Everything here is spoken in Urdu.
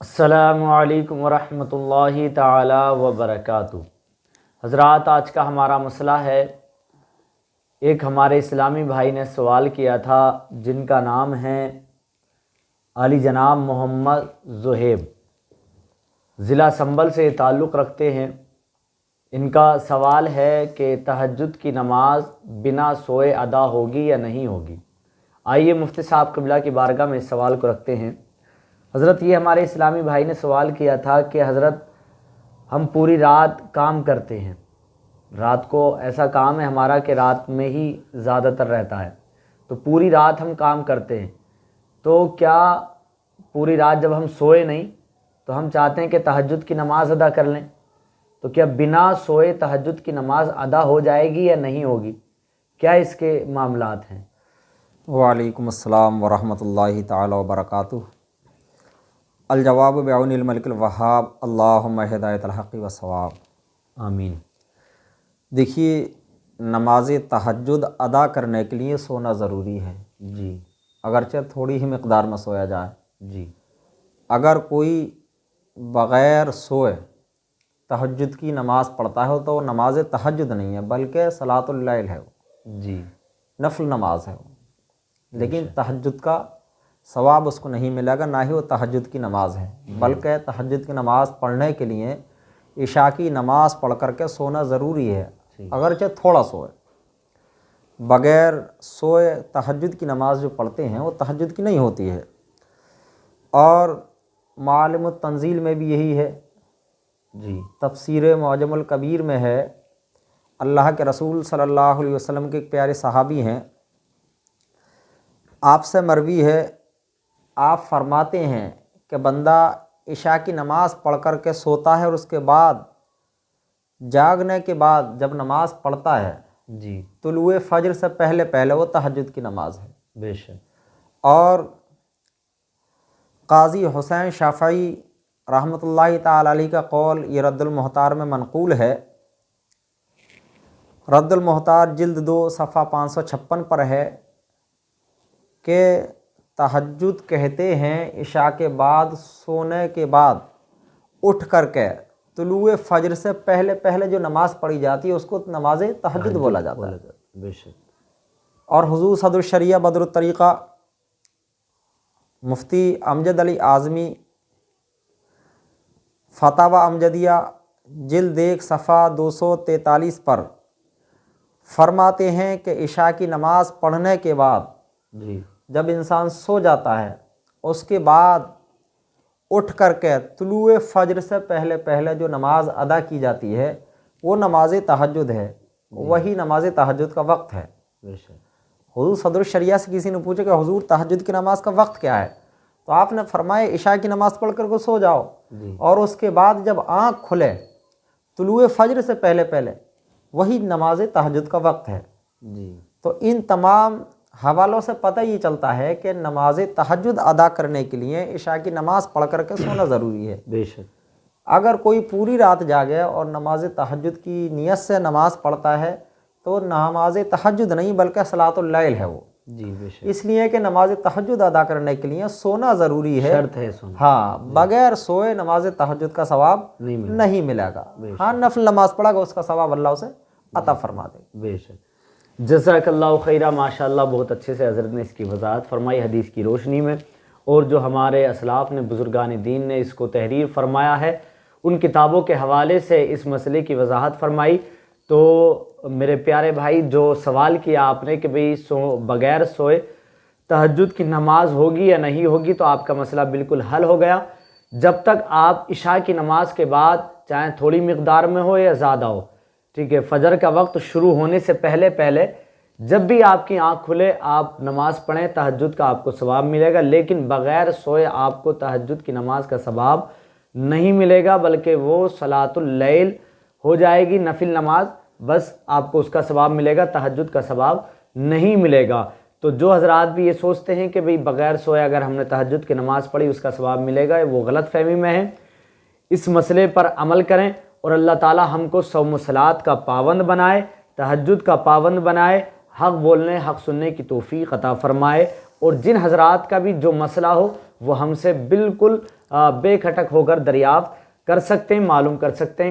السلام علیکم ورحمۃ اللہ تعالی وبرکاتہ۔ حضرات، آج کا ہمارا مسئلہ ہے، ایک ہمارے اسلامی بھائی نے سوال کیا تھا جن کا نام ہے علی جناب محمد زہیب، ضلع سنبل سے تعلق رکھتے ہیں۔ ان کا سوال ہے کہ تہجد کی نماز بنا سوئے ادا ہوگی یا نہیں ہوگی۔ آئیے مفتی صاحب قبلہ کی بارگاہ میں اس سوال کو رکھتے ہیں۔ حضرت، یہ ہمارے اسلامی بھائی نے سوال کیا تھا کہ حضرت ہم پوری رات کام کرتے ہیں، رات کو ایسا کام ہے ہمارا کہ رات میں ہی زیادہ تر رہتا ہے، تو پوری رات ہم کام کرتے ہیں، تو کیا پوری رات جب ہم سوئے نہیں تو ہم چاہتے ہیں کہ تہجد کی نماز ادا کر لیں، تو کیا بنا سوئے تہجد کی نماز ادا ہو جائے گی یا نہیں ہوگی؟ کیا اس کے معاملات ہیں؟ وعلیکم السلام ورحمۃ اللہ تعالی وبرکاتہ۔ الجواب بعون الملک الوہاب، اللہم ہدایت الحق والصواب، آمین۔ دیکھیے، نماز تہجد ادا کرنے کے لیے سونا ضروری ہے، جی، اگرچہ تھوڑی ہی مقدار میں سویا جائے۔ جی، اگر کوئی بغیر سوئے تہجد کی نماز پڑھتا ہے تو وہ نماز تہجد نہیں ہے بلکہ صلاۃ اللیل ہے، وہ جی، نفل نماز ہے وہ، لیکن تہجد کا ثواب اس کو نہیں ملے گا، نہ ہی وہ تہجد کی نماز ہے، بلکہ تہجد کی نماز پڑھنے کے لیے عشاء کی نماز پڑھ کر کے سونا ضروری ہے، اگرچہ تھوڑا سوئے۔ بغیر سوئے تہجد کی نماز جو پڑھتے ہیں وہ تہجد کی نہیں ہوتی ہے۔ اور معالم التنزیل میں بھی یہی ہے، جی، تفسیر معجم الکبیر میں ہے، اللہ کے رسول صلی اللہ علیہ وسلم کے ایک پیارے صحابی ہیں، آپ سے مروی ہے، آپ فرماتے ہیں کہ بندہ عشاء کی نماز پڑھ کر کے سوتا ہے اور اس کے بعد جاگنے کے بعد جب نماز پڑھتا ہے جی، طلوع فجر سے پہلے پہلے وہ تہجد کی نماز ہے۔ بے شک۔ اور قاضی حسین شافعی رحمۃ اللہ تعالی علیہ کا قول یہ رد المحتار میں منقول ہے۔ رد المحتار جلد 2 صفحہ 556 پر ہے کہ تہجد کہتے ہیں عشاء کے بعد سونے کے بعد اٹھ کر کے طلوع فجر سے پہلے پہلے جو نماز پڑھی جاتی ہے اس کو نماز تہجد بولا جاتا ہے۔ بے شک۔ اور حضور صدر الشریعہ بدر الطریقہ مفتی امجد علی اعظمی فتاوی امجدیہ جلد 1 صفحہ 243 پر فرماتے ہیں کہ عشاء کی نماز پڑھنے کے بعد جی، جب انسان سو جاتا ہے اس کے بعد اٹھ کر کے طلوع فجر سے پہلے پہلے جو نماز ادا کی جاتی ہے وہ نماز تہجد ہے، وہی نماز تہجد کا وقت ہے۔ بے شک۔ حضور صدر الشریعہ سے کسی نے پوچھا کہ حضور تہجد کی نماز کا وقت کیا ہے، تو آپ نے فرمایا عشاء کی نماز پڑھ کر کے سو جاؤ، اور اس کے بعد جب آنکھ کھلے طلوع فجر سے پہلے پہلے وہی نماز تہجد کا وقت ہے۔ جی، تو ان تمام حوالوں سے پتہ یہ چلتا ہے کہ نماز تہجد ادا کرنے کے لیے عشاء کی نماز پڑھ کر کے سونا ضروری ہے۔ بے شک۔ اگر کوئی پوری رات جاگے اور نماز تہجد کی نیت سے نماز پڑھتا ہے تو نماز تہجد نہیں بلکہ صلاۃ اللیل ہے وہ، جی، بے شک۔ اس لیے کہ نماز تہجد ادا کرنے کے لیے سونا ضروری ہے، شرط ہے سونا۔ ہاں، بغیر سوئے نماز تہجد کا ثواب نہیں ملے گا۔ ہاں، نفل نماز پڑھا گا اس کا ثواب اللہ اسے عطا فرما دے۔ بے شک۔ جزاک اللہ خیرہ، ماشاءاللہ بہت اچھے سے حضرت نے اس کی وضاحت فرمائی حدیث کی روشنی میں، اور جو ہمارے اسلاف نے بزرگان دین نے اس کو تحریر فرمایا ہے ان کتابوں کے حوالے سے اس مسئلے کی وضاحت فرمائی۔ تو میرے پیارے بھائی، جو سوال کیا آپ نے کہ بھئی بغیر سوئے تہجد کی نماز ہوگی یا نہیں ہوگی، تو آپ کا مسئلہ بالکل حل ہو گیا۔ جب تک آپ عشاء کی نماز کے بعد چاہے تھوڑی مقدار میں ہو یا زیادہ ہو، ٹھیک ہے، فجر کا وقت شروع ہونے سے پہلے پہلے جب بھی آپ کی آنکھ کھلے آپ نماز پڑھیں، تہجد کا آپ کو ثواب ملے گا، لیکن بغیر سوئے آپ کو تہجد کی نماز کا ثواب نہیں ملے گا، بلکہ وہ صلاۃ اللیل ہو جائے گی، نفل نماز، بس آپ کو اس کا ثواب ملے گا، تہجد کا ثواب نہیں ملے گا۔ تو جو حضرات بھی یہ سوچتے ہیں کہ بھئی بغیر سوئے اگر ہم نے تہجد کی نماز پڑھی اس کا ثواب ملے گا، وہ غلط فہمی میں ہے۔ اس مسئلے پر عمل کریں اور اللہ تعالی ہم کو صوم و صلات کا پابند بنائے، تہجد کا پابند بنائے، حق بولنے حق سننے کی توفیق عطا فرمائے، اور جن حضرات کا بھی جو مسئلہ ہو وہ ہم سے بالکل بے کھٹک ہو کر دریافت کر سکتے ہیں، معلوم کر سکتے ہیں۔